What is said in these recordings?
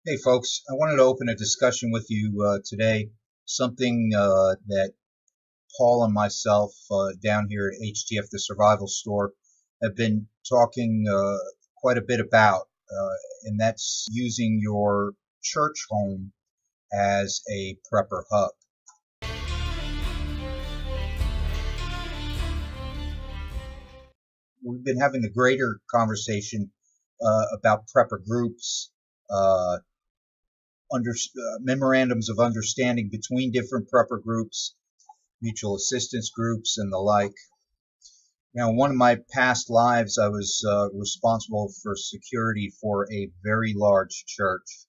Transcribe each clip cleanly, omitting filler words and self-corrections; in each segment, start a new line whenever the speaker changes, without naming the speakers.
Hey folks, I wanted to open a discussion with you today, something that Paul and myself down here at HTF, the Survival Store, have been talking quite a bit about, and that's using your church home as a prepper hub. We've been having a greater conversation about prepper groups, uh, memorandums of understanding between different prepper groups, mutual assistance groups, and the like. Now, in one of my past lives, I was responsible for security for a very large church.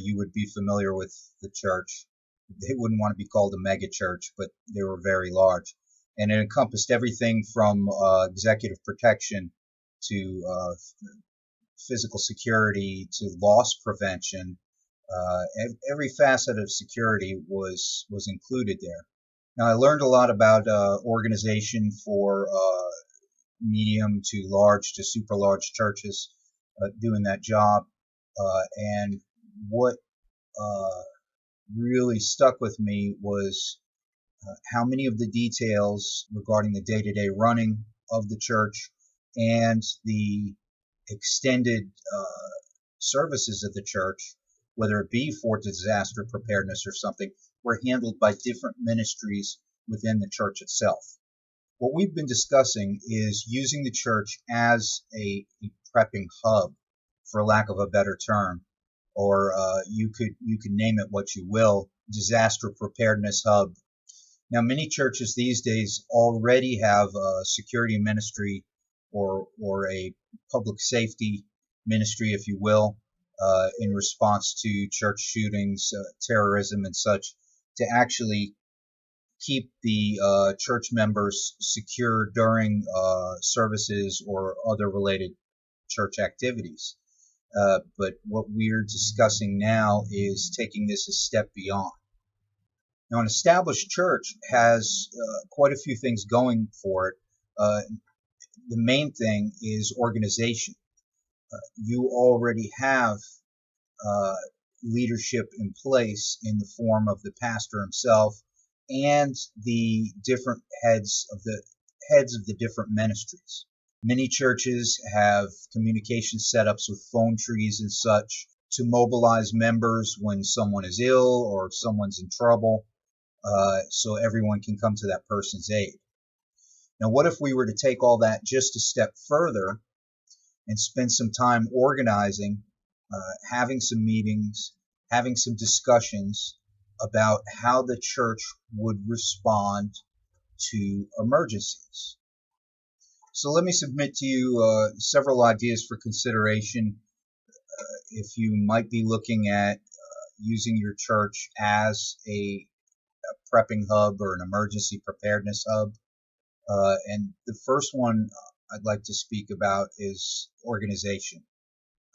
You would be familiar with the church. They wouldn't want to be called a mega church, but they were very large. And it encompassed everything from executive protection to physical security to loss prevention. Every facet of security was included there. Now, I learned a lot about organization for medium to large to super large churches doing that job. And what uh, really stuck with me was how many of the details regarding the day to day running of the church and the extended services of the church, whether it be for disaster preparedness or something, were handled by different ministries within the church itself. What we've been discussing is using the church as a prepping hub, for lack of a better term, or you could name it what you will, disaster preparedness hub. Now, many churches these days already have a security ministry or a public safety ministry, if you will, in response to church shootings, terrorism, and such, to actually keep the church members secure during services or other related church activities. But what we're discussing now is taking this a step beyond. Now, an established church has quite a few things going for it. The main thing is organization. You already have uh, leadership in place in the form of the pastor himself and the different heads of the different ministries. Many churches have communication setups with phone trees and such to mobilize members when someone is ill or someone's in trouble, so everyone can come to that person's aid. Now, what if we were to take all that just a step further and spend some time organizing, having some meetings, having some discussions about how the church would respond to emergencies? So let me submit to you several ideas for consideration if you might be looking at using your church as a prepping hub or an emergency preparedness hub. And the first one I'd like to speak about is organization.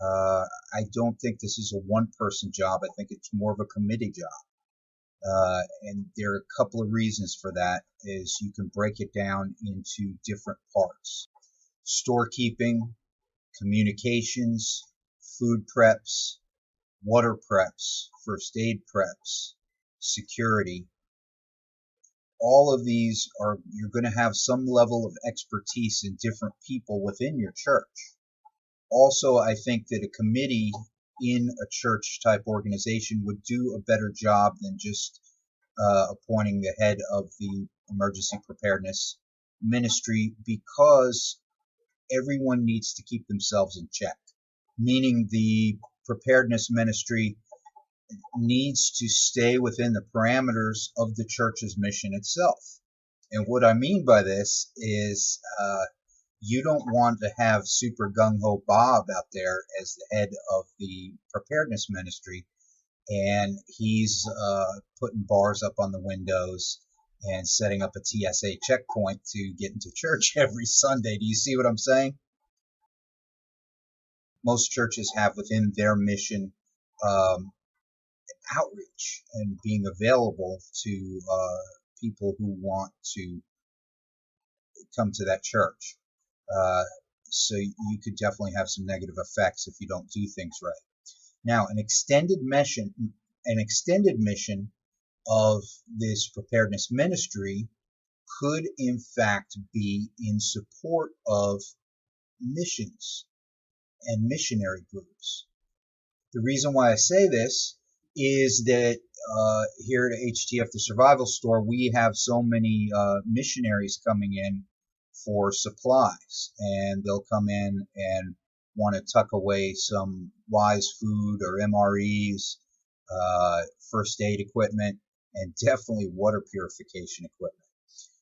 I don't think this is a one-person job. I think it's more of a committee job. And there are a couple of reasons for that is you can break it down into different parts. Storekeeping, communications, food preps, water preps, first aid preps, security. All of these are, you're going to have some level of expertise in different people within your church. Also, I think that a committee in a church type organization would do a better job than just appointing the head of the emergency preparedness ministry, because everyone needs to keep themselves in check, meaning the preparedness ministry needs to stay within the parameters of the church's mission itself. And what I mean by this is you don't want to have super gung-ho Bob out there as the head of the preparedness ministry, and he's putting bars up on the windows and setting up a TSA checkpoint to get into church every Sunday. Do you see what I'm saying? Most churches have within their mission outreach and being available to people who want to come to that church. Uh, so you could definitely have some negative effects if you don't do things right. Now, an extended mission of this preparedness ministry could in fact be in support of missions and missionary groups. The reason why I say this is that here at HTF the Survival Store, we have so many missionaries coming in for supplies, and they'll come in and want to tuck away some wise food or MREs, first aid equipment, and definitely water purification equipment.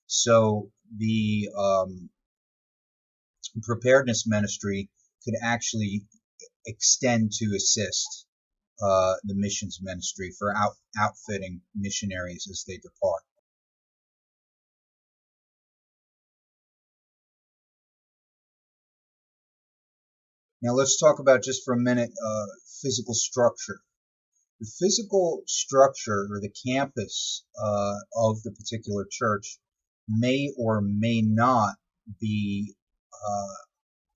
So the preparedness ministry could actually extend to assist the missions ministry for outfitting missionaries as they depart. Now let's talk about just for a minute physical structure. The physical structure or the campus of the particular church may or may not be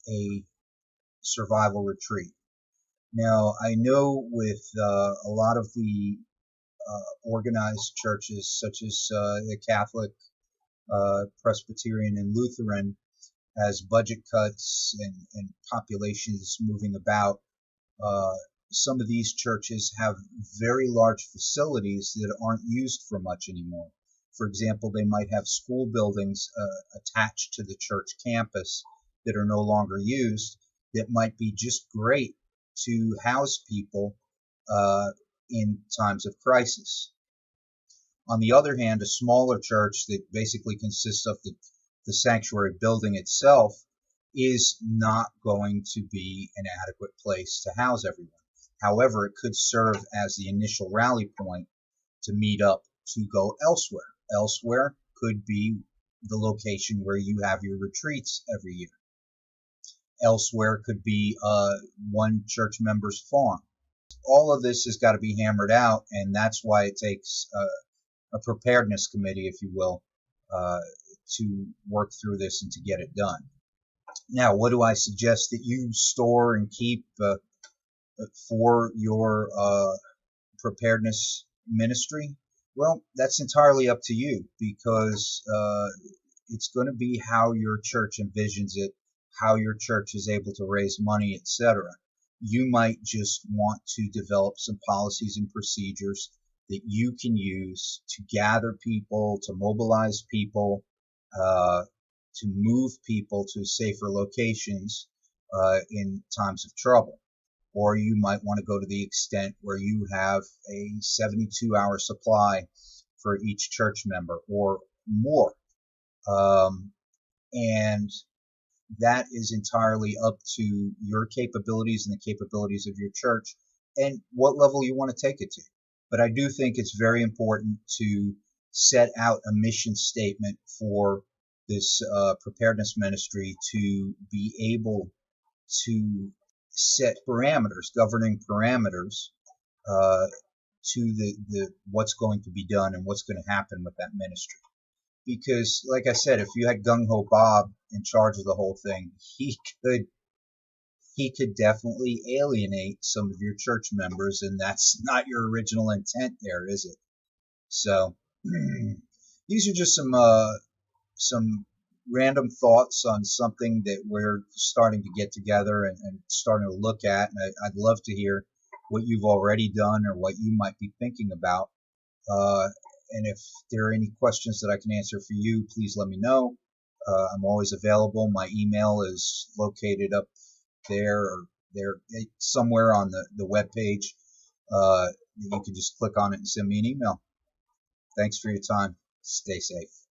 a survival retreat. Now, I know with a lot of the organized churches, such as the Catholic, Presbyterian, and Lutheran, as budget cuts and populations moving about, some of these churches have very large facilities that aren't used for much anymore. For example, they might have school buildings attached to the church campus that are no longer used, that might be just great to house people in times of crisis. On the other hand, a smaller church that basically consists of the sanctuary building itself is not going to be an adequate place to house everyone. However, it could serve as the initial rally point to meet up to go elsewhere. Elsewhere could be the location where you have your retreats every year. Elsewhere could be one church member's farm. All of this has got to be hammered out, and that's why it takes a preparedness committee, if you will, to work through this and to get it done. Now, what do I suggest that you store and keep for your preparedness ministry? Well, that's entirely up to you, because it's going to be how your church envisions it, how your church is able to raise money, etc. You might just want to develop some policies and procedures that you can use to gather people, to mobilize people, to move people to safer locations in times of trouble. Or you might want to go to the extent where you have a 72-hour supply for each church member or more. And that is entirely up to your capabilities and the capabilities of your church and what level you want to take it to. But I do think it's very important to set out a mission statement for this preparedness ministry to be able to set parameters, governing parameters to the what's going to be done and what's going to happen with that ministry. Because, like I said, if you had Gung-Ho Bob in charge of the whole thing, he could definitely alienate some of your church members, and that's not your original intent there, is it? So these are just some random thoughts on something that we're starting to get together and starting to look at, and I'd love to hear what you've already done or what you might be thinking about. And if there are any questions that I can answer for you, please let me know. I'm always available. My email is located up there or there somewhere on the web page. You can just click on it and send me an email. Thanks for your time. Stay safe.